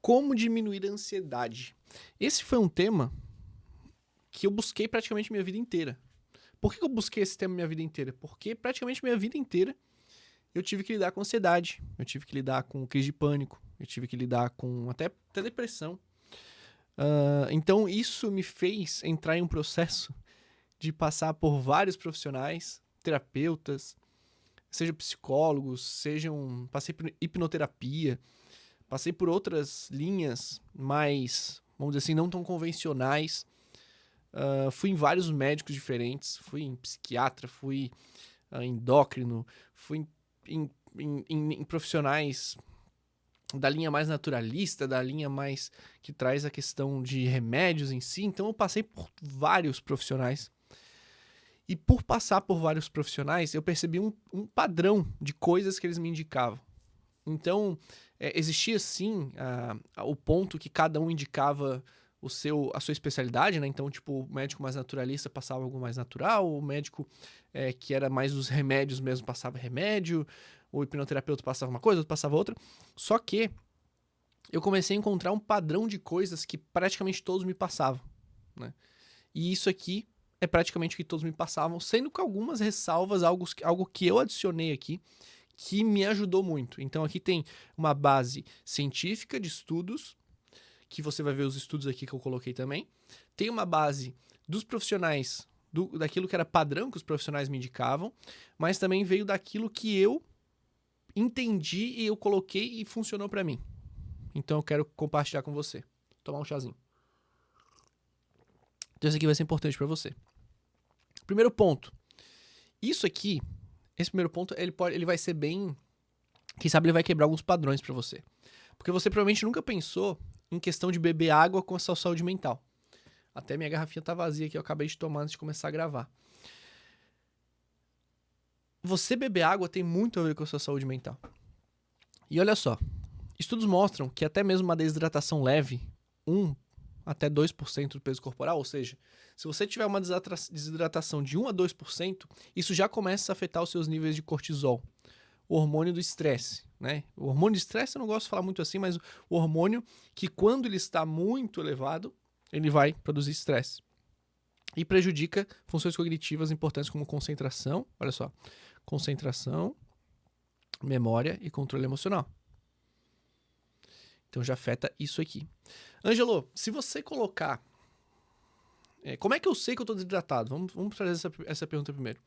Como diminuir a ansiedade? Esse foi um tema que eu busquei praticamente minha vida inteira. Por que eu busquei esse tema minha vida inteira? Porque praticamente minha vida inteira eu tive que lidar com ansiedade, eu tive que lidar com crise de pânico, eu tive que lidar com até depressão. Então isso me fez entrar em um processo de passar por vários profissionais, terapeutas, sejam psicólogos, passei por hipnoterapia, passei por outras linhas mais, vamos dizer assim, não tão convencionais. Fui em vários médicos diferentes, fui em psiquiatra, fui endócrino, fui em profissionais da linha mais naturalista, da linha mais que traz a questão de remédios em si. Então eu passei por vários profissionais. E por passar por vários profissionais, eu percebi um padrão de coisas que eles me indicavam. Então, existia sim o ponto que cada um indicava a sua especialidade, né? Então, tipo, o médico mais naturalista passava algo mais natural, o médico que era mais os remédios mesmo passava remédio, o hipnoterapeuta passava uma coisa, outro passava outra. Só que eu comecei a encontrar um padrão de coisas que praticamente todos me passavam, né? E isso aqui é praticamente o que todos me passavam, sendo com algumas ressalvas, algo que eu adicionei aqui, que me ajudou muito. Então aqui tem uma base científica de estudos, que você vai ver os estudos aqui que eu coloquei também. Tem uma base dos profissionais, daquilo que era padrão que os profissionais me indicavam, mas também veio daquilo que eu entendi e eu coloquei e funcionou para mim. Então eu quero compartilhar com você. Tomar um chazinho. Então isso aqui vai ser importante para você. Primeiro ponto. Isso aqui, esse primeiro ponto, ele vai ser bem... Quem sabe ele vai quebrar alguns padrões para você. Porque você provavelmente nunca pensou em questão de beber água com a sua saúde mental. Até minha garrafinha tá vazia aqui, eu acabei de tomar antes de começar a gravar. Você beber água tem muito a ver com a sua saúde mental. E olha só, estudos mostram que até mesmo uma desidratação leve, 1 até 2% do peso corporal, ou seja, se você tiver uma desidratação de 1 a 2%, isso já começa a afetar os seus níveis de cortisol, o hormônio do estresse, né? O hormônio de estresse eu não gosto de falar muito assim, mas o hormônio que quando ele está muito elevado, ele vai produzir estresse. E prejudica funções cognitivas importantes como concentração, olha só, concentração, memória e controle emocional. Então já afeta isso aqui. Ângelo, se você colocar... como é que eu sei que eu estou desidratado? Vamos trazer essa pergunta primeiro.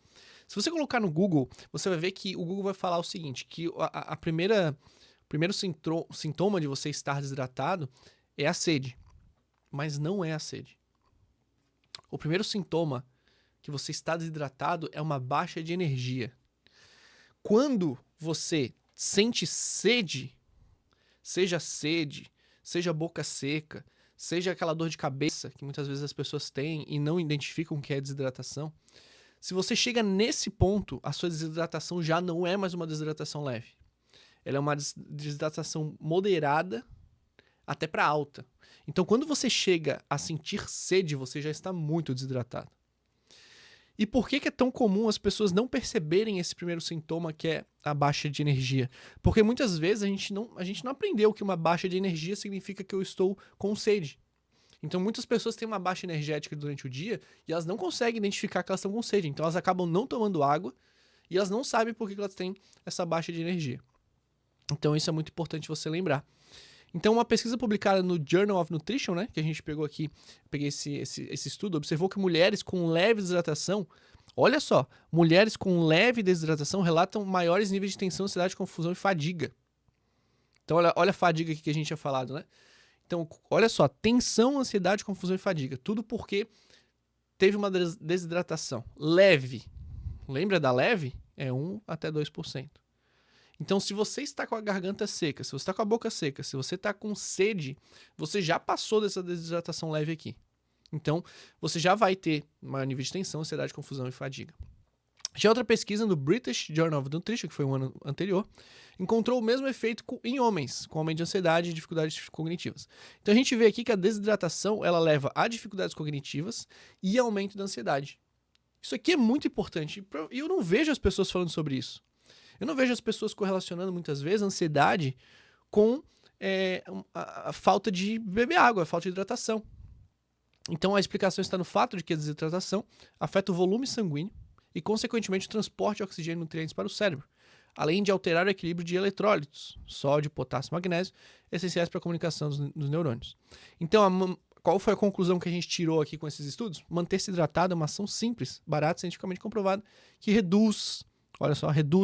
Se você colocar no Google, você vai ver que o Google vai falar o seguinte, que o primeiro sintoma de você estar desidratado é a sede. Mas não é a sede. O primeiro sintoma que você está desidratado é uma baixa de energia. Quando você sente sede, seja boca seca, seja aquela dor de cabeça que muitas vezes as pessoas têm e não identificam que é desidratação, se você chega nesse ponto, a sua desidratação já não é mais uma desidratação leve. Ela é uma desidratação moderada até para alta. Então, quando você chega a sentir sede, você já está muito desidratado. E por que é tão comum as pessoas não perceberem esse primeiro sintoma, que é a baixa de energia? Porque muitas vezes a gente não aprendeu que uma baixa de energia significa que eu estou com sede. Então muitas pessoas têm uma baixa energética durante o dia e elas não conseguem identificar que elas estão com sede. Então elas acabam não tomando água e elas não sabem por que elas têm essa baixa de energia. Então isso é muito importante você lembrar. Então uma pesquisa publicada no Journal of Nutrition, né, que a gente pegou aqui, peguei esse estudo, observou que mulheres com leve desidratação, olha só, mulheres com leve desidratação relatam maiores níveis de tensão, ansiedade, confusão e fadiga. Então olha a fadiga aqui que a gente tinha falado, né? Então, olha só, tensão, ansiedade, confusão e fadiga. Tudo porque teve uma desidratação leve. Lembra da leve? É 1 até 2%. Então, se você está com a garganta seca, se você está com a boca seca, se você está com sede, você já passou dessa desidratação leve aqui. Então, você já vai ter maior nível de tensão, ansiedade, confusão e fadiga. Já outra pesquisa no British Journal of Nutrition, que foi um ano anterior, encontrou o mesmo efeito em homens, com aumento de ansiedade e dificuldades cognitivas. Então a gente vê aqui que a desidratação ela leva a dificuldades cognitivas e aumento da ansiedade. Isso aqui é muito importante e eu não vejo as pessoas falando sobre isso. Eu não vejo as pessoas correlacionando muitas vezes a ansiedade com a falta de beber água, a falta de hidratação. Então a explicação está no fato de que a desidratação afeta o volume sanguíneo e, consequentemente, o transporte de oxigênio e nutrientes para o cérebro, além de alterar o equilíbrio de eletrólitos, sódio, potássio e magnésio, essenciais para a comunicação dos neurônios. Então, qual foi a conclusão que a gente tirou aqui com esses estudos? Manter-se hidratado é uma ação simples, barata, cientificamente comprovada, que reduz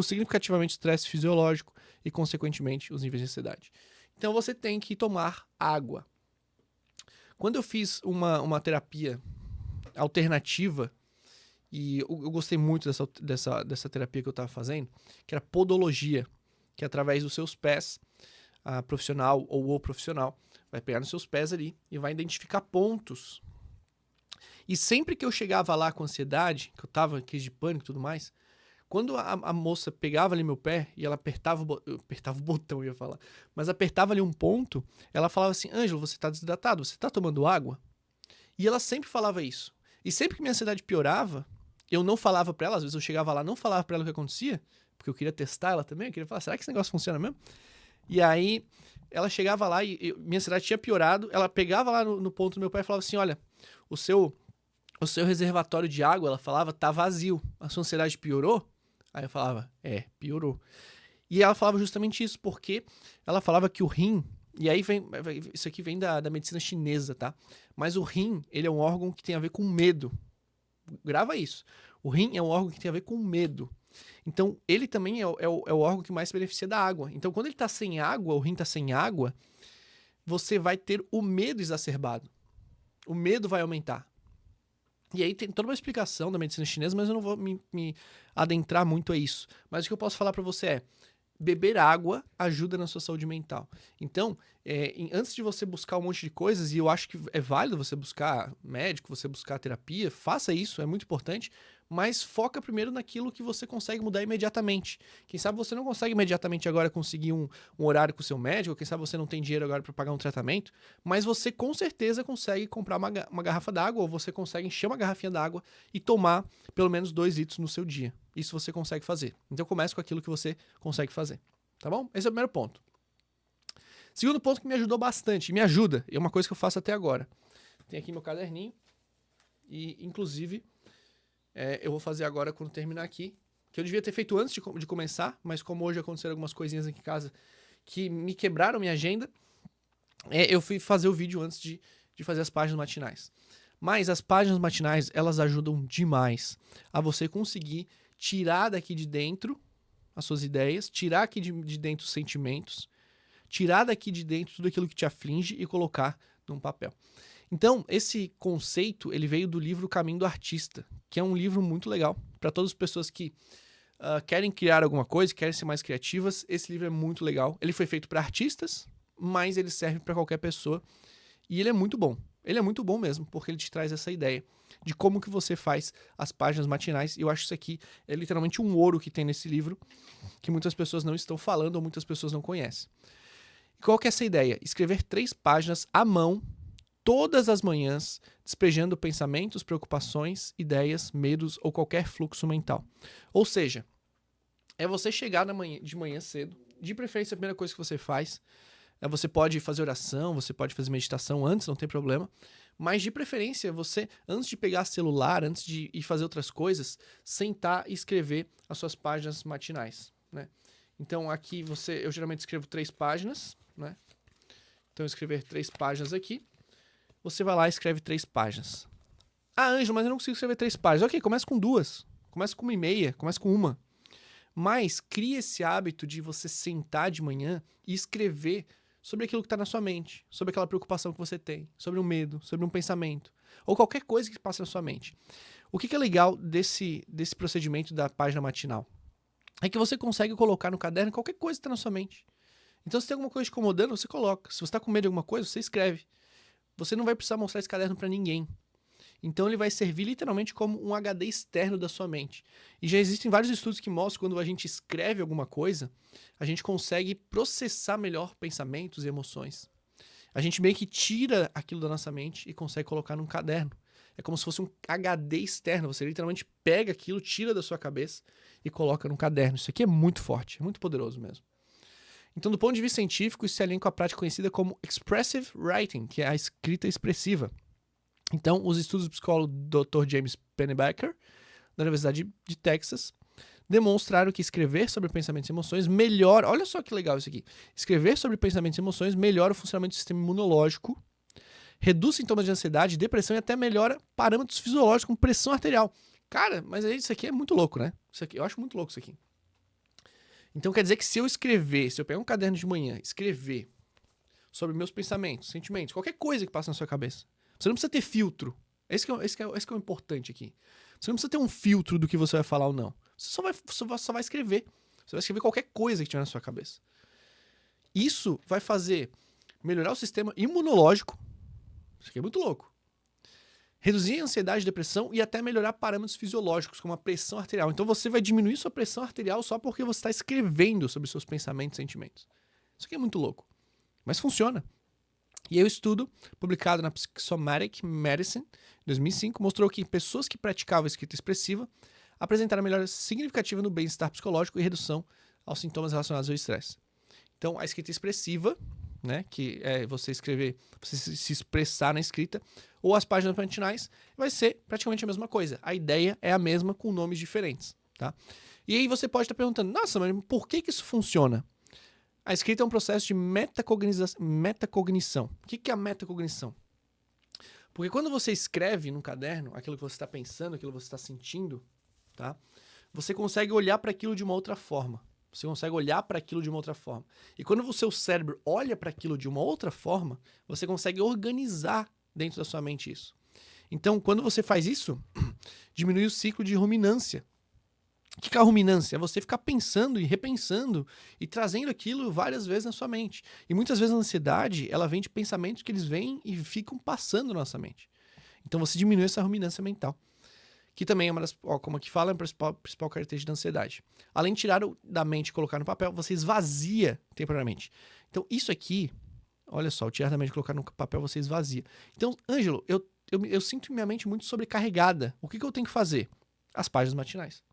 significativamente o estresse fisiológico e, consequentemente, os níveis de ansiedade. Então, você tem que tomar água. Quando eu fiz uma terapia alternativa, e eu gostei muito dessa terapia que eu estava fazendo, que era podologia, que através dos seus pés, a profissional ou o profissional vai pegar nos seus pés ali e vai identificar pontos. E sempre que eu chegava lá com ansiedade, que eu tava em crise de pânico e tudo mais, quando a moça pegava ali meu pé e ela apertava o botão, eu ia falar, mas apertava ali um ponto, ela falava assim: Ângelo, você tá desidratado, você tá tomando água? E ela sempre falava isso. E sempre que minha ansiedade piorava, eu não falava pra ela, às vezes eu chegava lá, não falava pra ela o que acontecia, porque eu queria testar ela também, eu queria falar, será que esse negócio funciona mesmo? E aí, ela chegava lá e minha ansiedade tinha piorado, ela pegava lá no ponto do meu pé e falava assim: olha, o seu reservatório de água, ela falava, tá vazio, a sua ansiedade piorou? Aí eu falava, piorou. E ela falava justamente isso, porque ela falava que o rim, e aí isso aqui vem da medicina chinesa, tá? Mas o rim, ele é um órgão que tem a ver com medo. Grava isso. O rim é um órgão que tem a ver com medo. Então, ele também é o órgão que mais se beneficia da água. Então, quando ele tá sem água, o rim tá sem água, você vai ter o medo exacerbado. O medo vai aumentar. E aí tem toda uma explicação da medicina chinesa, mas eu não vou me adentrar muito a isso. Mas o que eu posso falar pra você é: beber água ajuda na sua saúde mental. Então, antes de você buscar um monte de coisas, e eu acho que é válido você buscar médico, você buscar terapia, faça isso, é muito importante, mas foca primeiro naquilo que você consegue mudar imediatamente. Quem sabe você não consegue imediatamente agora conseguir um horário com o seu médico, quem sabe você não tem dinheiro agora para pagar um tratamento, mas você com certeza consegue comprar uma garrafa d'água, ou você consegue encher uma garrafinha d'água e tomar pelo menos 2 litros no seu dia. Isso você consegue fazer. Então comece com aquilo que você consegue fazer. Tá bom? Esse é o primeiro ponto. Segundo ponto que me ajudou bastante, me ajuda, é uma coisa que eu faço até agora. Tem aqui meu caderninho e, inclusive, eu vou fazer agora quando terminar aqui, que eu devia ter feito antes de começar, mas como hoje aconteceram algumas coisinhas aqui em casa que me quebraram minha agenda, eu fui fazer o vídeo antes de fazer as páginas matinais. Mas as páginas matinais, elas ajudam demais a você conseguir tirar daqui de dentro as suas ideias, tirar aqui de dentro os sentimentos, tirar daqui de dentro tudo aquilo que te aflige e colocar num papel. Então, esse conceito, ele veio do livro Caminho do Artista, que é um livro muito legal para todas as pessoas que querem criar alguma coisa, querem ser mais criativas. Esse livro é muito legal. Ele foi feito para artistas, mas ele serve para qualquer pessoa. E ele é muito bom. Ele é muito bom mesmo, porque ele te traz essa ideia de como que você faz as páginas matinais. E eu acho que isso aqui é literalmente um ouro que tem nesse livro, que muitas pessoas não estão falando ou muitas pessoas não conhecem. E qual que é essa ideia? Escrever 3 páginas à mão, todas as manhãs, despejando pensamentos, preocupações, ideias, medos ou qualquer fluxo mental. Ou seja, é você chegar de manhã cedo, de preferência a primeira coisa que você faz, você pode fazer oração, você pode fazer meditação antes, não tem problema, mas de preferência você, antes de pegar celular, antes de ir fazer outras coisas, sentar e escrever as suas páginas matinais, né? Então aqui eu geralmente escrevo 3 páginas, né? Então escrever 3 páginas aqui, você vai lá e escreve 3 páginas. Ah, Ângelo, mas eu não consigo escrever 3 páginas. Ok, começa com 2, começa com 1,5, começa com 1. Mas cria esse hábito de você sentar de manhã e escrever sobre aquilo que está na sua mente, sobre aquela preocupação que você tem, sobre um medo, sobre um pensamento, ou qualquer coisa que passa na sua mente. O que é legal desse procedimento da página matinal? É que você consegue colocar no caderno qualquer coisa que está na sua mente. Então, se tem alguma coisa te incomodando, você coloca. Se você está com medo de alguma coisa, você escreve. Você não vai precisar mostrar esse caderno para ninguém. Então ele vai servir literalmente como um HD externo da sua mente. E já existem vários estudos que mostram que quando a gente escreve alguma coisa, a gente consegue processar melhor pensamentos e emoções. A gente meio que tira aquilo da nossa mente e consegue colocar num caderno. É como se fosse um HD externo. Você literalmente pega aquilo, tira da sua cabeça e coloca num caderno. Isso aqui é muito forte, é muito poderoso mesmo. Então, do ponto de vista científico, isso se alinha com a prática conhecida como expressive writing, que é a escrita expressiva. Então, os estudos do psicólogo Dr. James Pennebaker, da Universidade de Texas, demonstraram que escrever sobre pensamentos e emoções melhora... Olha só que legal isso aqui. Escrever sobre pensamentos e emoções melhora o funcionamento do sistema imunológico, reduz sintomas de ansiedade, depressão e até melhora parâmetros fisiológicos como pressão arterial. Cara, mas isso aqui é muito louco, né? Isso aqui, eu acho muito louco isso aqui. Então quer dizer que se eu pegar um caderno de manhã, escrever sobre meus pensamentos, sentimentos, qualquer coisa que passa na sua cabeça, você não precisa ter filtro. Esse que é o importante aqui. Você não precisa ter um filtro do que você vai falar ou não. Você só vai escrever. Você vai escrever qualquer coisa que tiver na sua cabeça. Isso vai fazer melhorar o sistema imunológico. Isso aqui é muito louco. Reduzir a ansiedade, depressão e até melhorar parâmetros fisiológicos, como a pressão arterial. Então você vai diminuir sua pressão arterial só porque você está escrevendo sobre seus pensamentos e sentimentos. Isso aqui é muito louco. Mas funciona. E aí o estudo, publicado na Psychosomatic Medicine, em 2005, mostrou que pessoas que praticavam escrita expressiva apresentaram melhora significativa no bem-estar psicológico e redução aos sintomas relacionados ao estresse. Então, a escrita expressiva, né, que é você escrever, você se expressar na escrita, ou as páginas matinais, vai ser praticamente a mesma coisa. A ideia é a mesma com nomes diferentes, tá? E aí você pode estar perguntando, nossa, mas por que isso funciona? A escrita é um processo de metacognição. O que é a metacognição? Porque quando você escreve num caderno aquilo que você está pensando, aquilo que você está sentindo, tá? Você consegue olhar para aquilo de uma outra forma. Você consegue olhar para aquilo de uma outra forma. E quando o seu cérebro olha para aquilo de uma outra forma, você consegue organizar dentro da sua mente isso. Então, quando você faz isso, diminui o ciclo de ruminância. O que é a ruminância? É você ficar pensando e repensando e trazendo aquilo várias vezes na sua mente. E muitas vezes a ansiedade, ela vem de pensamentos que eles vêm e ficam passando na nossa mente. Então você diminui essa ruminância mental. Que também é uma das, como aqui fala, é a principal característica da ansiedade. Além de tirar da mente e colocar no papel, você esvazia temporariamente. Então isso aqui, olha só, o tirar da mente e colocar no papel, você esvazia. Então, Ângelo, eu sinto minha mente muito sobrecarregada. O que eu tenho que fazer? As páginas matinais.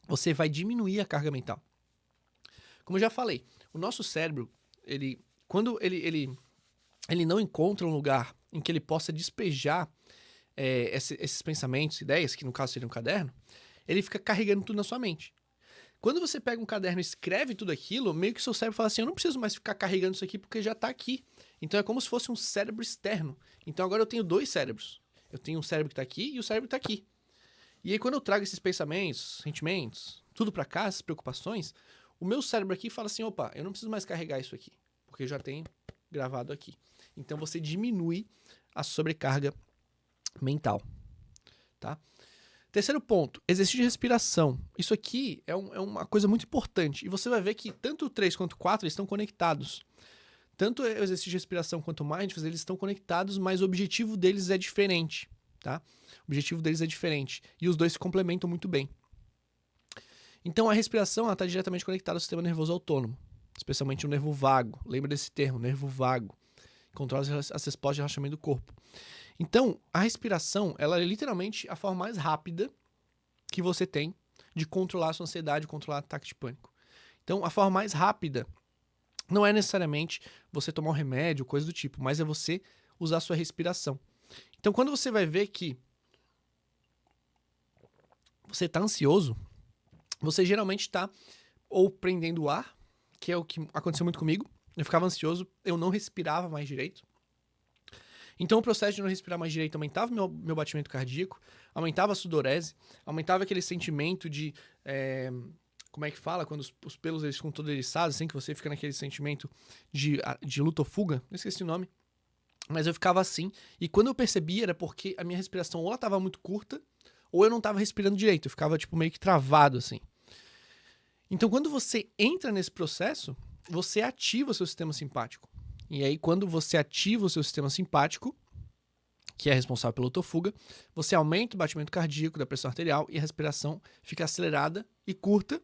Você vai diminuir a carga mental. Como eu já falei, o nosso cérebro, quando ele não encontra um lugar em que ele possa despejar esses pensamentos, ideias, que no caso seria um caderno, ele fica carregando tudo na sua mente. Quando você pega um caderno e escreve tudo aquilo, meio que o seu cérebro fala assim, eu não preciso mais ficar carregando isso aqui porque já está aqui. Então é como se fosse um cérebro externo. Então agora eu tenho dois cérebros. Eu tenho um cérebro que está aqui e o cérebro que está aqui. E aí quando eu trago esses pensamentos, sentimentos, tudo para cá, essas preocupações, o meu cérebro aqui fala assim, opa, eu não preciso mais carregar isso aqui, porque eu já tenho gravado aqui. Então você diminui a sobrecarga mental, tá? Terceiro ponto, exercício de respiração. Isso aqui é uma coisa muito importante. E você vai ver que tanto o 3 quanto o 4 eles estão conectados. Tanto o exercício de respiração quanto o mindfulness, eles estão conectados, mas o objetivo deles é diferente, tá? O objetivo deles é diferente. E os dois se complementam muito bem. Então, a respiração está diretamente conectada ao sistema nervoso autônomo, especialmente o nervo vago. Lembra desse termo, nervo vago. Controla as respostas de relaxamento do corpo. Então, a respiração, ela é literalmente a forma mais rápida que você tem de controlar a sua ansiedade, controlar o ataque de pânico. Então, a forma mais rápida não é necessariamente você tomar um remédio, coisa do tipo, mas é você usar a sua respiração. Então, quando você vai ver que você está ansioso, você geralmente está ou prendendo o ar, que é o que aconteceu muito comigo. Eu ficava ansioso, eu não respirava mais direito. Então o processo de não respirar mais direito aumentava meu batimento cardíaco, aumentava a sudorese, aumentava aquele sentimento de... como é que fala? Quando os pelos eles ficam todos eriçados, assim, que você fica naquele sentimento de luta ou fuga. Não esqueci o nome. Mas eu ficava assim. E quando eu percebi era porque a minha respiração ou ela estava muito curta, ou eu não estava respirando direito. Eu ficava tipo meio que travado, assim. Então quando você entra nesse processo, você ativa o seu sistema simpático. E aí, quando você ativa o seu sistema simpático, que é responsável pela luta ou fuga, você aumenta o batimento cardíaco, da pressão arterial e a respiração fica acelerada e curta,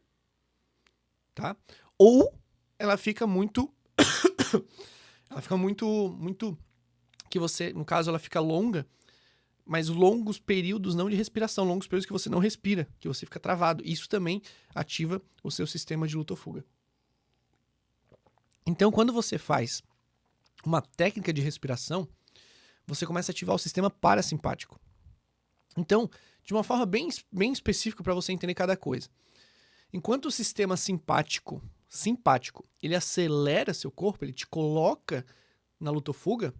tá? Ou ela fica muito... ela fica muito... que você... No caso, ela fica longa, mas longos períodos não de respiração, longos períodos que você não respira, que você fica travado. Isso também ativa o seu sistema de luta ou fuga. Então, quando você faz uma técnica de respiração, você começa a ativar o sistema parasimpático. Então, de uma forma bem específica para você entender cada coisa. Enquanto o sistema simpático, ele acelera seu corpo, ele te coloca na luta ou fuga,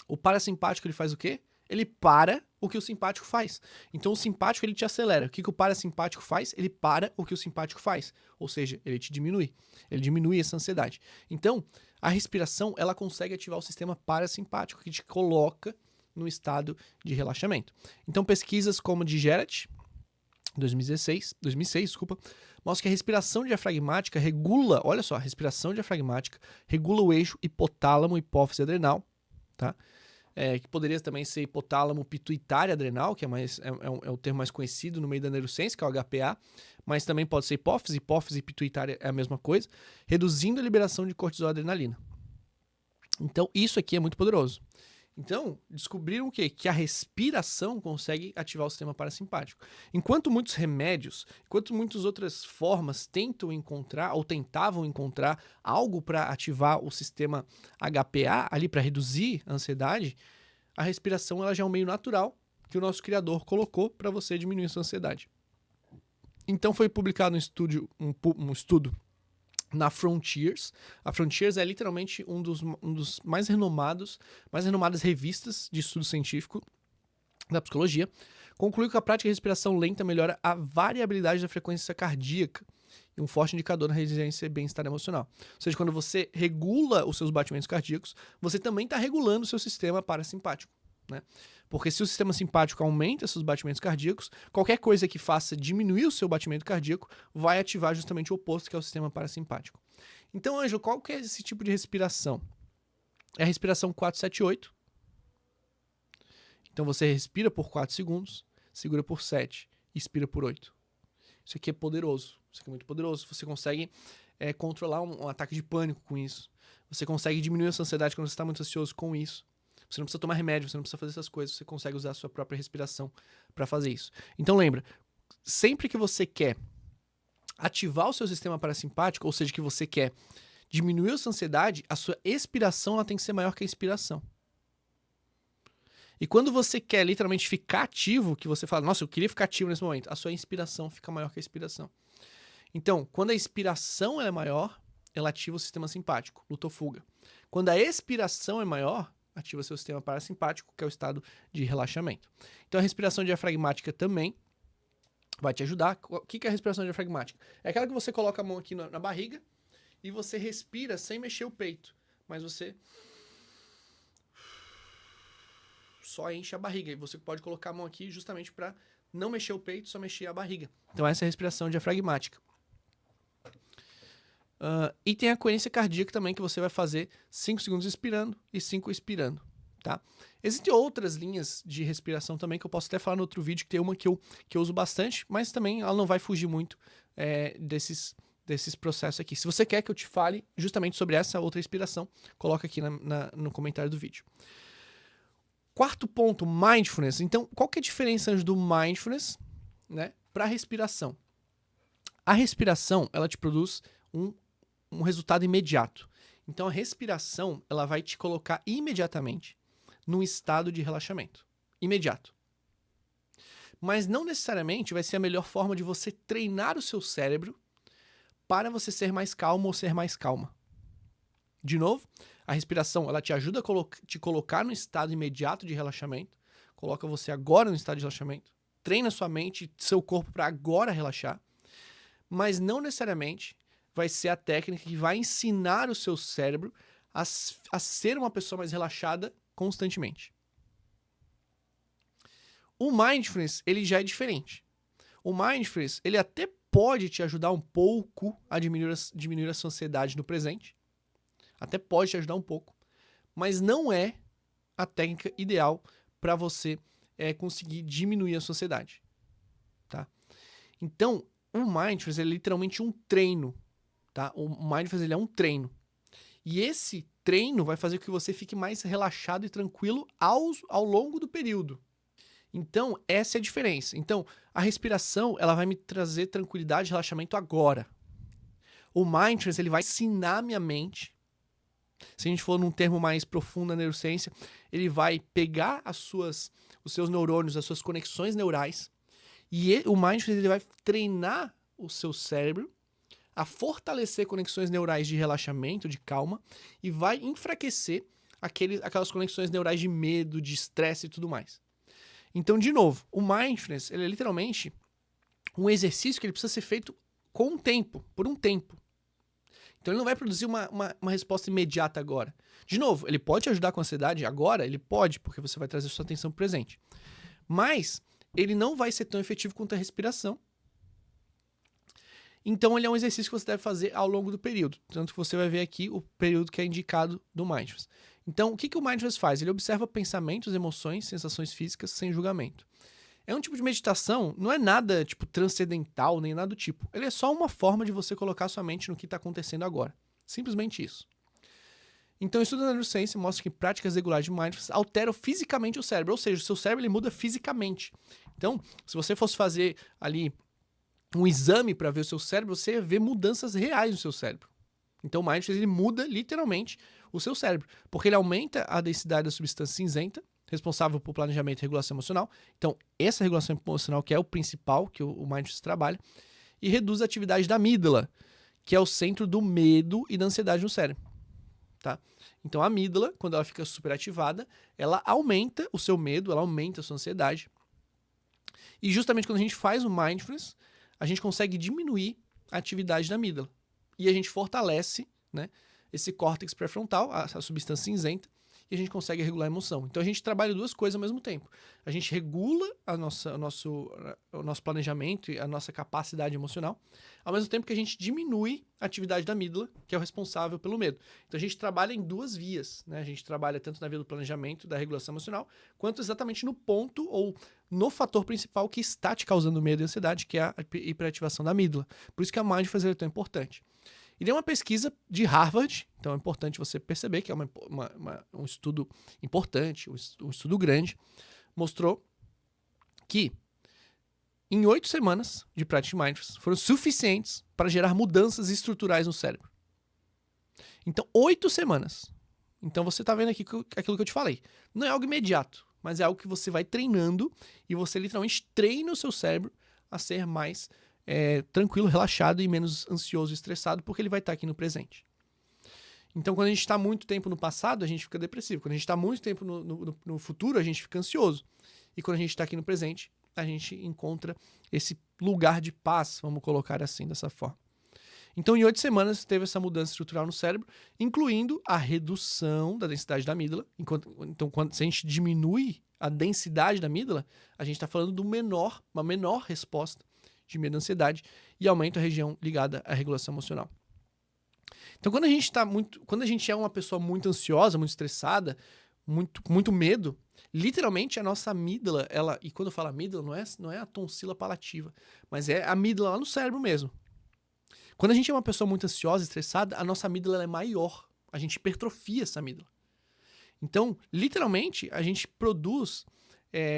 o parasimpático ele faz o quê? Ele para o que o simpático faz. Então o simpático ele te acelera. O que o parasimpático faz? Ele para o que o simpático faz. Ou seja, ele te diminui. Ele diminui essa ansiedade. Então, a respiração ela consegue ativar o sistema parasimpático, que te coloca no estado de relaxamento. Então pesquisas como de Gerrit, 2006, mostra que a respiração diafragmática regula, olha só, a respiração diafragmática regula o eixo hipotálamo, hipófise adrenal, tá? Que poderia também ser hipotálamo pituitário adrenal, que é o termo mais conhecido no meio da neurociência, que é o HPA, mas também pode ser hipófise e pituitária é a mesma coisa, reduzindo a liberação de cortisol e adrenalina. Então, isso aqui é muito poderoso. Então, descobriram o quê? Que a respiração consegue ativar o sistema parasimpático. Enquanto muitos remédios, enquanto muitas outras formas tentavam encontrar algo para ativar o sistema HPA, ali para reduzir a ansiedade, a respiração ela já é um meio natural que o nosso criador colocou para você diminuir a sua ansiedade. Então, foi publicado um estudo na Frontiers. A Frontiers é literalmente um dos mais renomadas revistas de estudo científico da psicologia. Concluiu que a prática de respiração lenta melhora a variabilidade da frequência cardíaca e um forte indicador na resiliência e bem-estar emocional. Ou seja, quando você regula os seus batimentos cardíacos, você também está regulando o seu sistema parasimpático, né? Porque se o sistema simpático aumenta seus batimentos cardíacos, qualquer coisa que faça diminuir o seu batimento cardíaco vai ativar justamente o oposto, que é o sistema parasimpático. Então, Ângelo, qual que é esse tipo de respiração? É a respiração 4-7-8. Então, você respira por 4 segundos, segura por 7 e expira por 8. Isso aqui é poderoso. Isso aqui é muito poderoso. Você consegue controlar um ataque de pânico com isso. Você consegue diminuir a sua ansiedade quando você está muito ansioso com isso. Você não precisa tomar remédio, você não precisa fazer essas coisas, você consegue usar a sua própria respiração para fazer isso. Então lembra, sempre que você quer ativar o seu sistema parasimpático, ou seja, que você quer diminuir a sua ansiedade, a sua expiração ela tem que ser maior que a inspiração. E quando você quer literalmente ficar ativo, que você fala, nossa, eu queria ficar ativo nesse momento, a sua inspiração fica maior que a expiração. Então, quando a inspiração ela é maior, ela ativa o sistema simpático, luta ou fuga. Quando a expiração é maior, ativa seu sistema parasimpático, que é o estado de relaxamento. Então a respiração diafragmática também vai te ajudar. O que é a respiração diafragmática? É aquela que você coloca a mão aqui na barriga e você respira sem mexer o peito, mas você só enche a barriga. E você pode colocar a mão aqui justamente para não mexer o peito, só mexer a barriga. Então essa é a respiração diafragmática. E tem a coerência cardíaca também, que você vai fazer 5 segundos inspirando e 5 expirando, tá? Existem outras linhas de respiração também, que eu posso até falar no outro vídeo, que tem uma que eu uso bastante, mas também ela não vai fugir muito desses processos aqui. Se você quer que eu te fale justamente sobre essa outra inspiração, coloca aqui no comentário do vídeo. Quarto ponto, mindfulness. Então, qual que é a diferença do mindfulness, né, para a respiração? A respiração, ela te produz um resultado imediato. Então a respiração ela vai te colocar imediatamente num estado de relaxamento. Imediato. Mas não necessariamente vai ser a melhor forma de você treinar o seu cérebro para você ser mais calmo ou ser mais calma. De novo, a respiração ela te ajuda a te colocar no estado imediato de relaxamento. Coloca você agora no estado de relaxamento. Treina sua mente e seu corpo para agora relaxar. Mas não necessariamente vai ser a técnica que vai ensinar o seu cérebro a ser uma pessoa mais relaxada constantemente. O mindfulness, ele já é diferente. O mindfulness, ele até pode te ajudar um pouco a diminuir a sua ansiedade no presente. Até pode te ajudar um pouco. Mas não é a técnica ideal para você conseguir diminuir a sua ansiedade. Tá? Então, o mindfulness é literalmente um treino. Tá? O mindfulness ele é um treino. E esse treino vai fazer com que você fique mais relaxado e tranquilo ao longo do período. Então, essa é a diferença. Então, a respiração, ela vai me trazer tranquilidade e relaxamento agora. O Mindfulness, ele vai ensinar minha mente. Se a gente for num termo mais profundo na neurociência, ele vai pegar os seus neurônios, as suas conexões neurais, e o Mindfulness, ele vai treinar o seu cérebro a fortalecer conexões neurais de relaxamento, de calma, e vai enfraquecer aquelas conexões neurais de medo, de estresse e tudo mais. Então, de novo, o Mindfulness, ele é literalmente um exercício que ele precisa ser feito com um tempo, por um tempo. Então, ele não vai produzir uma resposta imediata agora. De novo, ele pode ajudar com a ansiedade agora? Ele pode, porque você vai trazer sua atenção pro presente. Mas, ele não vai ser tão efetivo quanto a respiração. Então, ele é um exercício que você deve fazer ao longo do período. Tanto que você vai ver aqui o período que é indicado do Mindfulness. Então, o que o Mindfulness faz? Ele observa pensamentos, emoções, sensações físicas sem julgamento. É um tipo de meditação, não é nada tipo transcendental, nem nada do tipo. Ele é só uma forma de você colocar sua mente no que está acontecendo agora. Simplesmente isso. Então, o estudo da neurociência mostra que práticas regulares de Mindfulness alteram fisicamente o cérebro. Ou seja, o seu cérebro ele muda fisicamente. Então, se você fosse fazer ali um exame para ver o seu cérebro, você vê mudanças reais no seu cérebro. Então o Mindfulness ele muda literalmente o seu cérebro, porque ele aumenta a densidade da substância cinzenta, responsável por planejamento e regulação emocional. Então essa regulação emocional que é o principal que o Mindfulness trabalha, e reduz a atividade da amígdala, que é o centro do medo e da ansiedade no cérebro. Tá? Então a amígdala, quando ela fica superativada, ela aumenta o seu medo, ela aumenta a sua ansiedade. E justamente quando a gente faz o Mindfulness, a gente consegue diminuir a atividade da amígdala. E a gente fortalece, né, esse córtex pré-frontal, a substância cinzenta, e a gente consegue regular a emoção. Então a gente trabalha duas coisas ao mesmo tempo. A gente regula o nosso planejamento e a nossa capacidade emocional, ao mesmo tempo que a gente diminui a atividade da amígdala, que é o responsável pelo medo. Então a gente trabalha em duas vias, né? A gente trabalha tanto na via do planejamento, da regulação emocional, quanto exatamente no ponto ou no fator principal que está te causando medo e ansiedade, que é a hiperativação da amígdala. Por isso que a Mindfulness é tão importante. E deu uma pesquisa de Harvard, então é importante você perceber que é um estudo importante, um estudo grande, mostrou que em 8 semanas de prática de Mindfulness foram suficientes para gerar mudanças estruturais no cérebro. Então, 8 semanas. Então você está vendo aqui aquilo que eu te falei. Não é algo imediato, mas é algo que você vai treinando e você literalmente treina o seu cérebro a ser mais tranquilo, relaxado e menos ansioso e estressado, porque ele vai estar aqui no presente. Então, quando a gente está muito tempo no passado, a gente fica depressivo. Quando a gente está muito tempo no futuro, a gente fica ansioso. E quando a gente está aqui no presente, a gente encontra esse lugar de paz, vamos colocar assim, dessa forma. Então, em 8 semanas, teve essa mudança estrutural no cérebro, incluindo a redução da densidade da amígdala. Então, se a gente diminui a densidade da amígdala, a gente está falando de uma menor resposta de medo e ansiedade e aumenta a região ligada à regulação emocional. Então, quando a gente é uma pessoa muito ansiosa, muito estressada, muito medo, literalmente a nossa amígdala, e quando eu falo amígdala, não é a tonsila palativa, mas é a amígdala lá no cérebro mesmo. Quando a gente é uma pessoa muito ansiosa, estressada, a nossa amígdala é maior. A gente hipertrofia essa amígdala. Então, literalmente, a gente produz,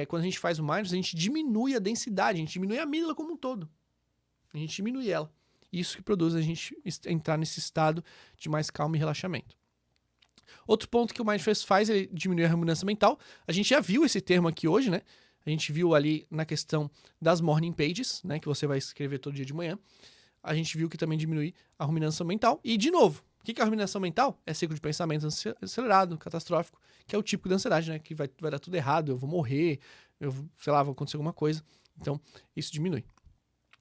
quando a gente faz o Mindfulness, a gente diminui a densidade, a gente diminui a amígdala como um todo. A gente diminui ela. Isso que produz a gente entrar nesse estado de mais calma e relaxamento. Outro ponto que o Mindfulness faz é diminuir a ruminância mental. A gente já viu esse termo aqui hoje, né? A gente viu ali na questão das morning pages, né? Que você vai escrever todo dia de manhã. A gente viu que também diminui a ruminação mental. E, de novo, o que é a ruminação mental? É ciclo de pensamento acelerado, catastrófico, que é o típico da ansiedade, né? Que vai dar tudo errado, eu vou morrer, vai acontecer alguma coisa. Então, isso diminui.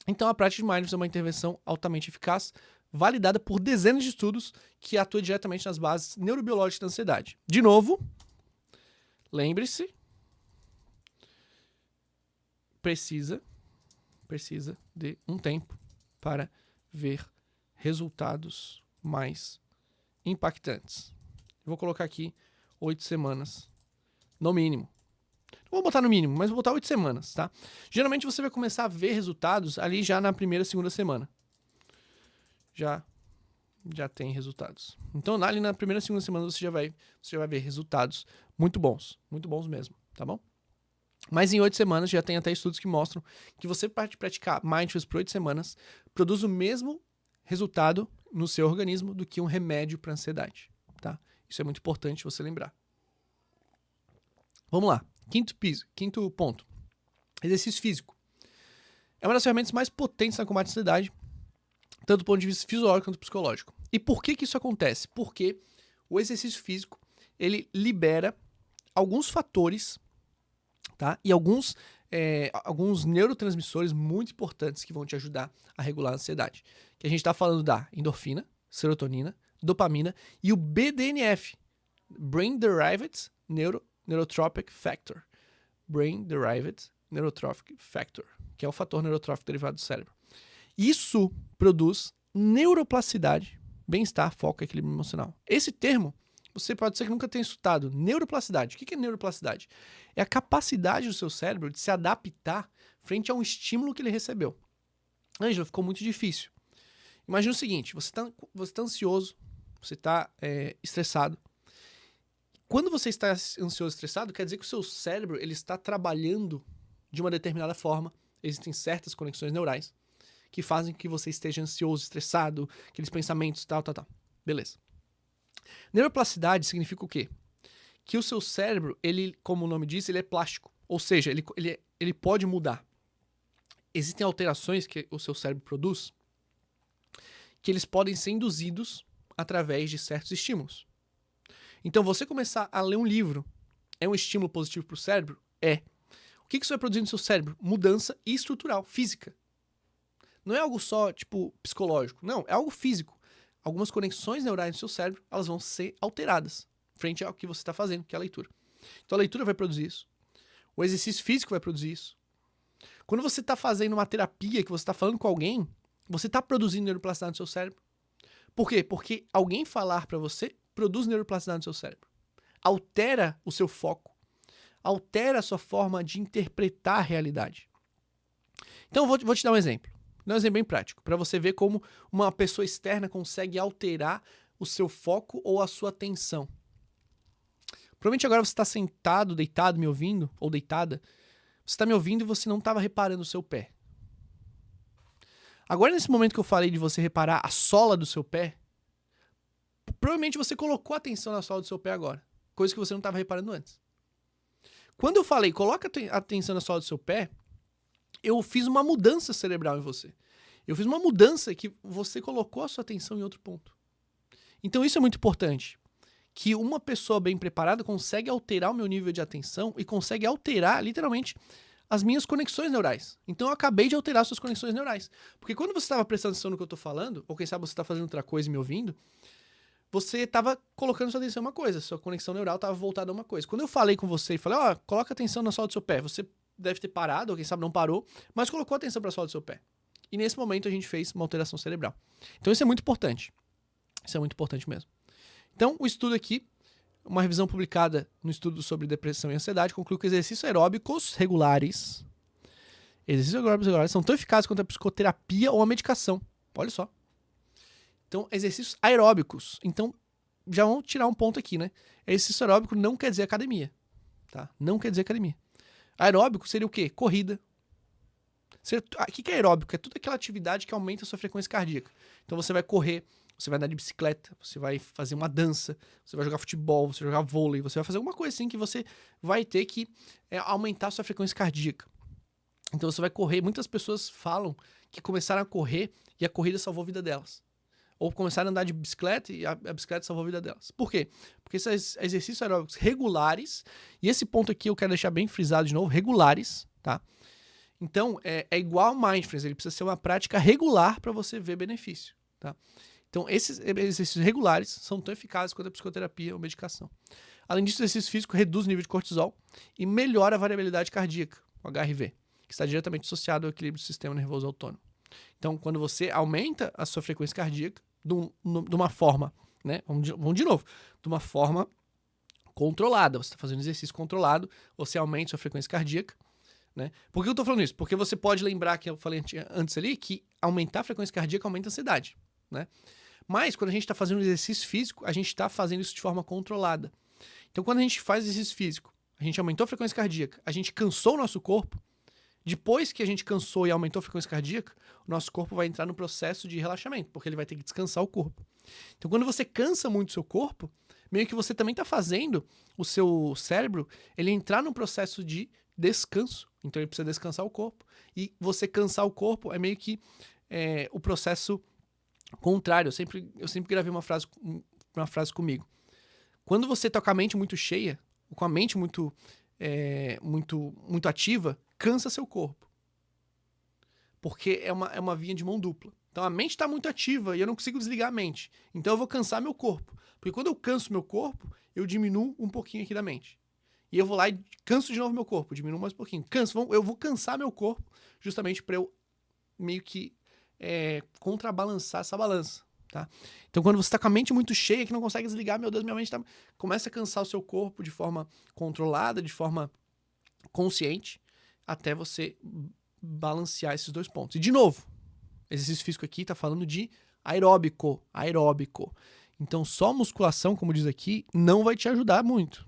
Então, a prática de Mindfulness é uma intervenção altamente eficaz, validada por dezenas de estudos que atuam diretamente nas bases neurobiológicas da ansiedade. De novo, lembre-se, precisa de um tempo para ver resultados mais impactantes. Vou colocar aqui 8 semanas, no mínimo. Não vou botar no mínimo, mas vou botar 8 semanas, tá? Geralmente você vai começar a ver resultados ali já na primeira, segunda semana. Já tem resultados. Então, ali na primeira, segunda semana você já vai ver resultados muito bons mesmo, tá bom? Mas em 8 semanas já tem até estudos que mostram que você praticar mindfulness por 8 semanas produz o mesmo resultado no seu organismo do que um remédio para ansiedade, tá? Isso é muito importante você lembrar. Vamos lá. Quinto ponto. Exercício físico. É uma das ferramentas mais potentes na combate à ansiedade, tanto do ponto de vista fisiológico quanto psicológico. E por que isso acontece? Porque o exercício físico, ele libera alguns fatores, tá? E alguns neurotransmissores muito importantes que vão te ajudar a regular a ansiedade. Que a gente está falando da endorfina, serotonina, dopamina e o BDNF, Brain Derived Neurotrophic Factor. Brain Derived Neurotrophic Factor, que é o fator neurotrófico derivado do cérebro. Isso produz neuroplasticidade, bem-estar, foco e equilíbrio emocional. Esse termo, você pode ser que nunca tenha escutado. Neuroplasticidade. O que é neuroplasticidade? É a capacidade do seu cérebro de se adaptar frente a um estímulo que ele recebeu. Ângelo, ficou muito difícil. Imagina o seguinte, você tá ansioso, você está estressado. Quando você está ansioso e estressado, quer dizer que o seu cérebro ele está trabalhando de uma determinada forma. Existem certas conexões neurais que fazem que você esteja ansioso, estressado, aqueles pensamentos, tal. Beleza. Neuroplasticidade significa o quê? Que o seu cérebro, ele, como o nome diz, ele é plástico. Ou seja, ele pode mudar. Existem alterações que o seu cérebro produz que eles podem ser induzidos através de certos estímulos. Então, você começar a ler um livro é um estímulo positivo para o cérebro? É. O que isso vai produzir no seu cérebro? Mudança estrutural, física. Não é algo só, tipo, psicológico. Não, é algo físico. Algumas conexões neurais no seu cérebro, elas vão ser alteradas frente ao que você está fazendo, que é a leitura. Então, a leitura vai produzir isso. O exercício físico vai produzir isso. Quando você está fazendo uma terapia, que você está falando com alguém, você está produzindo neuroplasticidade no seu cérebro. Por quê? Porque alguém falar para você produz neuroplasticidade no seu cérebro. Altera o seu foco. Altera a sua forma de interpretar a realidade. Então, eu vou te dar um exemplo. Vou dar um exemplo bem prático, para você ver como uma pessoa externa consegue alterar o seu foco ou a sua atenção. Provavelmente agora você está sentado, deitado, me ouvindo, ou deitada. Você está me ouvindo e você não estava reparando o seu pé. Agora, nesse momento que eu falei de você reparar a sola do seu pé, provavelmente você colocou a atenção na sola do seu pé agora, coisa que você não estava reparando antes. Quando eu falei, coloca a atenção na sola do seu pé, eu fiz uma mudança cerebral em você. Eu fiz uma mudança que você colocou a sua atenção em outro ponto. Então isso é muito importante. Que uma pessoa bem preparada consegue alterar o meu nível de atenção e consegue alterar, literalmente, as minhas conexões neurais. Então eu acabei de alterar suas conexões neurais. Porque quando você estava prestando atenção no que eu estou falando, ou quem sabe você está fazendo outra coisa e me ouvindo, você estava colocando sua atenção em uma coisa, sua conexão neural estava voltada a uma coisa. Quando eu falei com você e falei, coloca atenção na sola do seu pé, você deve ter parado, ou quem sabe não parou, mas colocou atenção para a sola do seu pé. E nesse momento a gente fez uma alteração cerebral. Então isso é muito importante. Isso é muito importante mesmo. Então o estudo aqui, uma revisão publicada no estudo sobre depressão e ansiedade, conclui que exercícios aeróbicos regulares são tão eficazes quanto a psicoterapia ou a medicação. Olha só. Então, exercícios aeróbicos. Então, já vamos tirar um ponto aqui, né? Exercício aeróbico não quer dizer academia, tá? Não quer dizer academia. Aeróbico seria o quê? Corrida. O que é aeróbico? É toda aquela atividade que aumenta a sua frequência cardíaca. Então, você vai correr, você vai andar de bicicleta, você vai fazer uma dança, você vai jogar futebol, você vai jogar vôlei, você vai fazer alguma coisa assim que você vai ter que aumentar a sua frequência cardíaca. Então, você vai correr. Muitas pessoas falam que começaram a correr e a corrida salvou a vida delas. Ou começaram a andar de bicicleta e a bicicleta salvou a vida delas. Por quê? Porque esses exercícios aeróbicos regulares, e esse ponto aqui eu quero deixar bem frisado de novo, regulares, tá? Então, é igual ao mindfulness, ele precisa ser uma prática regular para você ver benefício, tá? Então, esses exercícios regulares são tão eficazes quanto a psicoterapia ou medicação. Além disso, o exercício físico reduz o nível de cortisol e melhora a variabilidade cardíaca, o HRV, que está diretamente associado ao equilíbrio do sistema nervoso autônomo. Então, quando você aumenta a sua frequência cardíaca de uma forma, né? Vamos de novo. De uma forma controlada. Você está fazendo exercício controlado, você aumenta a sua frequência cardíaca, né? Por que eu estou falando isso? Porque você pode lembrar que eu falei antes ali que aumentar a frequência cardíaca aumenta a ansiedade, né? Mas, quando a gente está fazendo exercício físico, a gente está fazendo isso de forma controlada. Então, quando a gente faz exercício físico a gente aumentou a frequência cardíaca, a gente cansou o nosso corpo, depois que a gente cansou e aumentou a frequência cardíaca, o nosso corpo vai entrar no processo de relaxamento, porque ele vai ter que descansar o corpo. Então, quando você cansa muito o seu corpo, meio que você também está fazendo o seu cérebro ele entrar num processo de descanso. Então, ele precisa descansar o corpo. E você cansar o corpo é meio que o processo contrário. Eu sempre gravei uma frase comigo. Quando você tá com a mente muito cheia, com a mente muito ativa, cansa seu corpo. Porque é uma via de mão dupla. Então a mente está muito ativa e eu não consigo desligar a mente. Então eu vou cansar meu corpo. Porque quando eu canso meu corpo, eu diminuo um pouquinho aqui da mente. E eu vou lá e canso de novo meu corpo, diminuo mais um pouquinho. Eu vou cansar meu corpo justamente para eu meio que contrabalançar essa balança. Tá? Então quando você está com a mente muito cheia, que não consegue desligar, meu Deus, minha mente começa a cansar o seu corpo de forma controlada, de forma consciente, até você balancear esses dois pontos. E de novo, exercício físico aqui está falando de aeróbico. Então só musculação, como diz aqui, não vai te ajudar muito.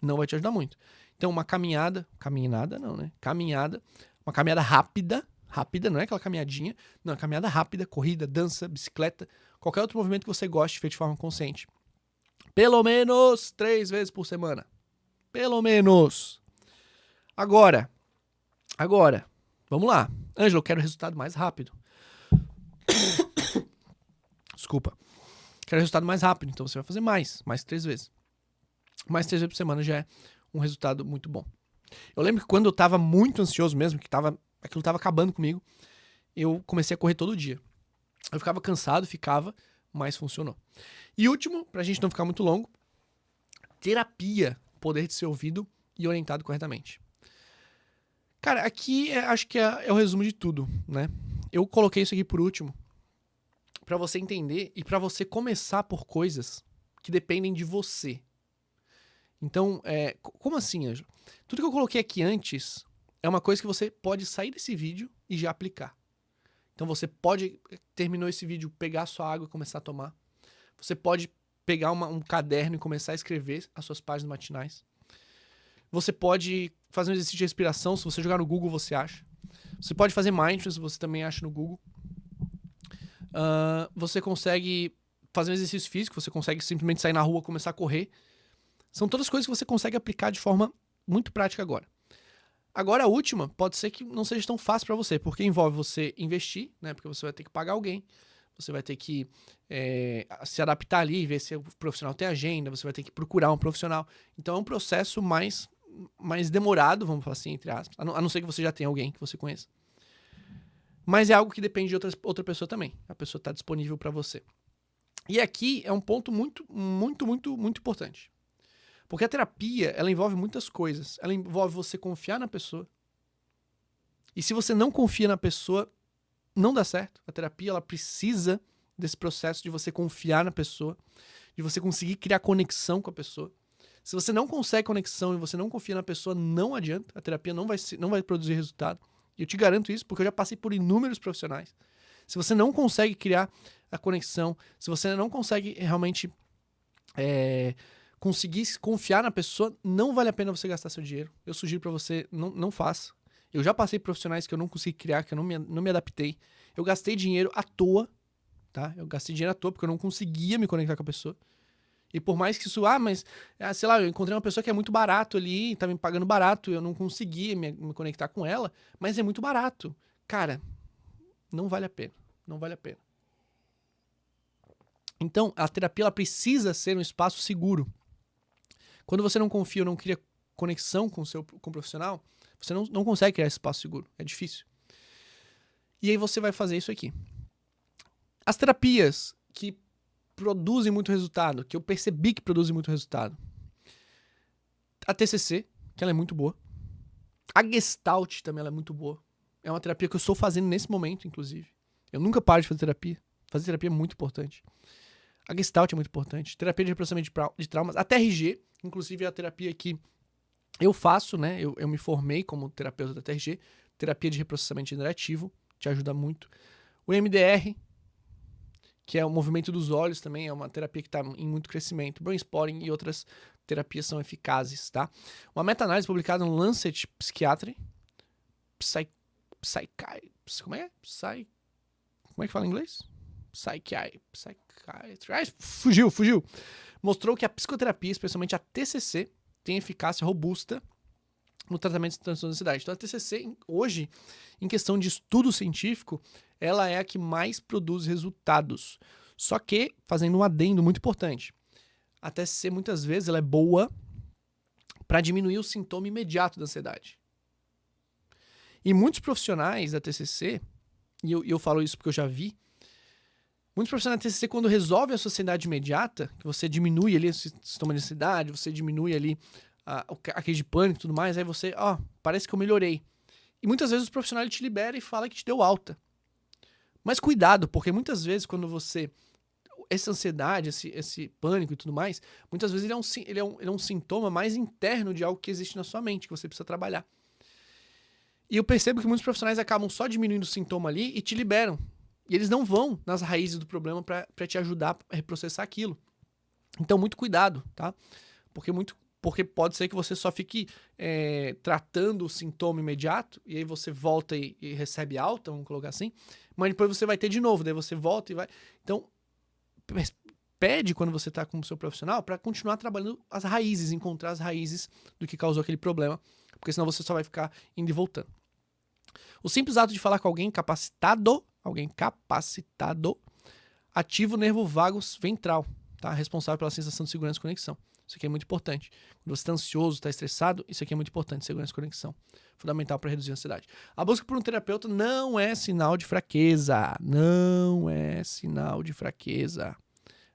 Não vai te ajudar muito. Então uma caminhada não, né? Uma caminhada rápida, não é aquela caminhadinha, não, é uma caminhada rápida, corrida, dança, bicicleta, qualquer outro movimento que você goste, feito de forma consciente. Pelo menos 3 vezes por semana. Pelo menos. Agora, vamos lá. Ângelo, eu quero resultado mais rápido. Desculpa. Quero resultado mais rápido, então você vai fazer mais 3 vezes. Mais 3 vezes por semana já é um resultado muito bom. Eu lembro que quando eu tava muito ansioso mesmo, que aquilo tava acabando comigo, eu comecei a correr todo dia. Eu ficava cansado, mas funcionou. E último, pra gente não ficar muito longo, terapia, poder de ser ouvido e orientado corretamente. Cara, aqui acho que é o resumo de tudo, né? Eu coloquei isso aqui por último, pra você entender e pra você começar por coisas que dependem de você. Então, como assim, Ângelo? Tudo que eu coloquei aqui antes é uma coisa que você pode sair desse vídeo e já aplicar. Então você pode, terminou esse vídeo, pegar a sua água e começar a tomar. Você pode pegar um caderno e começar a escrever as suas páginas matinais. Você pode fazer um exercício de respiração, se você jogar no Google você acha. Você pode fazer mindfulness, você também acha no Google. Você consegue fazer um exercício físico, você consegue simplesmente sair na rua, começar a correr. São todas coisas que você consegue aplicar de forma muito prática agora. Agora a última pode ser que não seja tão fácil para você, porque envolve você investir, né? Porque você vai ter que pagar alguém, você vai ter que se adaptar ali, ver se o profissional tem agenda, você vai ter que procurar um profissional. Então é um processo mais demorado, vamos falar assim, entre aspas, a não ser que você já tenha alguém que você conheça. Mas é algo que depende de outra pessoa também. A pessoa está disponível para você. E aqui é um ponto muito, muito, muito, muito importante. Porque a terapia, ela envolve muitas coisas. Ela envolve você confiar na pessoa. E se você não confia na pessoa, não dá certo. A terapia, ela precisa desse processo de você confiar na pessoa, de você conseguir criar conexão com a pessoa. Se você não consegue conexão e você não confia na pessoa, não adianta. A terapia não vai produzir resultado. E eu te garanto isso, porque eu já passei por inúmeros profissionais. Se você não consegue criar a conexão, se você não consegue realmente conseguir confiar na pessoa, não vale a pena você gastar seu dinheiro. Eu sugiro pra você, não faça. Eu já passei por profissionais que eu não consegui criar, que eu não me adaptei. Eu gastei dinheiro à toa, tá? Eu gastei dinheiro à toa porque eu não conseguia me conectar com a pessoa. E por mais que isso, sei lá, eu encontrei uma pessoa que é muito barato ali, tá me pagando barato, eu não conseguia me conectar com ela, mas é muito barato. Cara, não vale a pena. Não vale a pena. Então, a terapia, ela precisa ser um espaço seguro. Quando você não confia ou não cria conexão com o profissional, você não consegue criar esse espaço seguro. É difícil. E aí você vai fazer isso aqui. As terapias que produzem muito resultado, que eu percebi que produzem muito resultado. A TCC, que ela é muito boa. A Gestalt também ela é muito boa. É uma terapia que eu estou fazendo nesse momento, inclusive. Eu nunca paro de fazer terapia. Fazer terapia é muito importante. A Gestalt é muito importante. Terapia de reprocessamento de traumas. A TRG, inclusive, é a terapia que eu faço, né? Eu me formei como terapeuta da TRG. Terapia de reprocessamento generativo. Te ajuda muito. O MDR, que é o movimento dos olhos também, é uma terapia que está em muito crescimento. Brain spotting e outras terapias são eficazes, tá? Uma meta-análise publicada no Lancet Psychiatry, como é que fala em inglês? Psychiatry. Ai, fugiu. Mostrou que a psicoterapia, especialmente a TCC, tem eficácia robusta no tratamento de transtorno de ansiedade. Então a TCC, hoje, em questão de estudo científico, ela é a que mais produz resultados. Só que, fazendo um adendo muito importante, a TCC muitas vezes ela é boa para diminuir o sintoma imediato da ansiedade. E muitos profissionais da TCC, e eu falo isso porque eu já vi, muitos profissionais da TCC, quando resolve a sua ansiedade imediata, que você diminui ali o sintoma de ansiedade, você diminui ali a crise de pânico e tudo mais, aí você, parece que eu melhorei. E muitas vezes o profissional ele te libera e fala que te deu alta. Mas cuidado, porque muitas vezes quando você... Essa ansiedade, esse pânico e tudo mais, muitas vezes ele é um sintoma mais interno de algo que existe na sua mente, que você precisa trabalhar. E eu percebo que muitos profissionais acabam só diminuindo o sintoma ali e te liberam. E eles não vão nas raízes do problema para te ajudar a reprocessar aquilo. Então, muito cuidado, tá? Porque pode ser que você só fique tratando o sintoma imediato, e aí você volta e recebe alta, vamos colocar assim, mas depois você vai ter de novo, daí você volta e vai... Então, pede quando você está com o seu profissional para continuar trabalhando as raízes, encontrar as raízes do que causou aquele problema, porque senão você só vai ficar indo e voltando. O simples ato de falar com alguém capacitado ativa o nervo vago ventral, tá? Responsável pela sensação de segurança e conexão. Isso aqui é muito importante. Quando você está ansioso, está estressado, isso aqui é muito importante, segurança e conexão. Fundamental para reduzir a ansiedade. A busca por um terapeuta não é sinal de fraqueza. Não é sinal de fraqueza,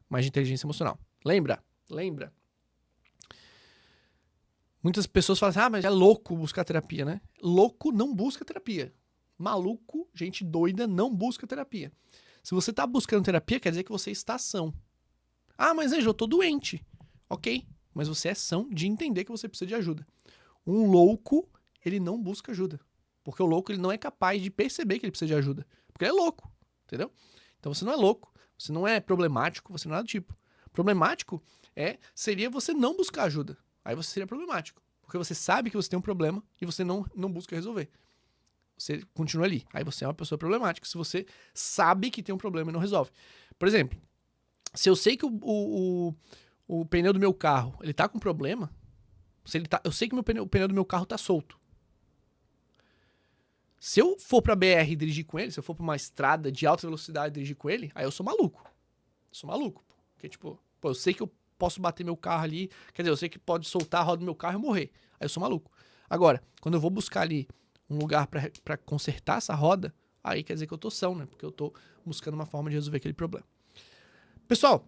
mas de inteligência emocional. Lembra? Muitas pessoas falam assim, mas é louco buscar terapia, né? Louco não busca terapia. Maluco, gente doida, não busca terapia. Se você está buscando terapia, quer dizer que você está são. Mas Ângelo, eu tô doente. Ok, mas você é são de entender que você precisa de ajuda. Um louco, ele não busca ajuda. Porque o louco, ele não é capaz de perceber que ele precisa de ajuda. Porque ele é louco, entendeu? Então você não é louco, você não é problemático, você não é do tipo. Problemático seria você não buscar ajuda. Aí você seria problemático. Porque você sabe que você tem um problema e você não busca resolver. Você continua ali. Aí você é uma pessoa problemática se você sabe que tem um problema e não resolve. Por exemplo, se eu sei que o pneu do meu carro, ele tá com problema, eu sei que o pneu do meu carro tá solto. Se eu for pra BR e dirigir com ele, se eu for pra uma estrada de alta velocidade e dirigir com ele, aí eu sou maluco. Porque, eu sei que eu posso bater meu carro ali, quer dizer, eu sei que pode soltar a roda do meu carro e morrer. Aí eu sou maluco. Agora, quando eu vou buscar ali um lugar pra consertar essa roda, aí quer dizer que eu tô são, né? Porque eu tô buscando uma forma de resolver aquele problema. Pessoal,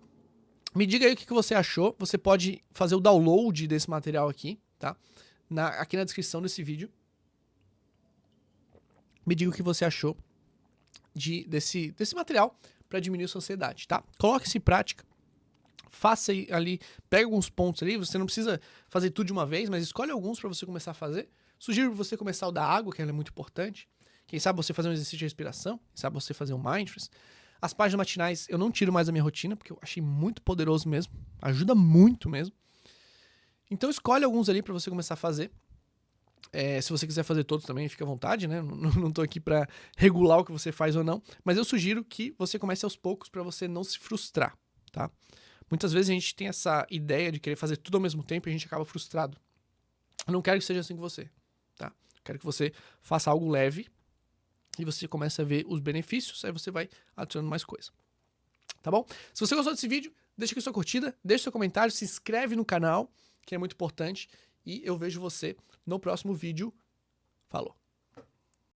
me diga aí o que você achou. Você pode fazer o download desse material aqui, tá? Aqui na descrição desse vídeo. Me diga o que você achou desse material para diminuir sua ansiedade, tá? Coloque isso em prática. Faça ali, pega alguns pontos ali. Você não precisa fazer tudo de uma vez, mas escolhe alguns para você começar a fazer. Sugiro você começar o da água, que ela é muito importante. Quem sabe você fazer um exercício de respiração, quem sabe você fazer um mindfulness. As páginas matinais eu não tiro mais da minha rotina, porque eu achei muito poderoso mesmo. Ajuda muito mesmo. Então escolhe alguns ali para você começar a fazer. Se você quiser fazer todos também, fica à vontade, né? Não tô aqui para regular o que você faz ou não. Mas eu sugiro que você comece aos poucos para você não se frustrar, tá? Muitas vezes a gente tem essa ideia de querer fazer tudo ao mesmo tempo e a gente acaba frustrado. Eu não quero que seja assim com você, tá? Eu quero que você faça algo leve e você comece a ver os benefícios, aí você vai adicionando mais coisa. Tá bom? Se você gostou desse vídeo, deixa aqui sua curtida, deixa seu comentário, se inscreve no canal, que é muito importante, e eu vejo você no próximo vídeo. Falou!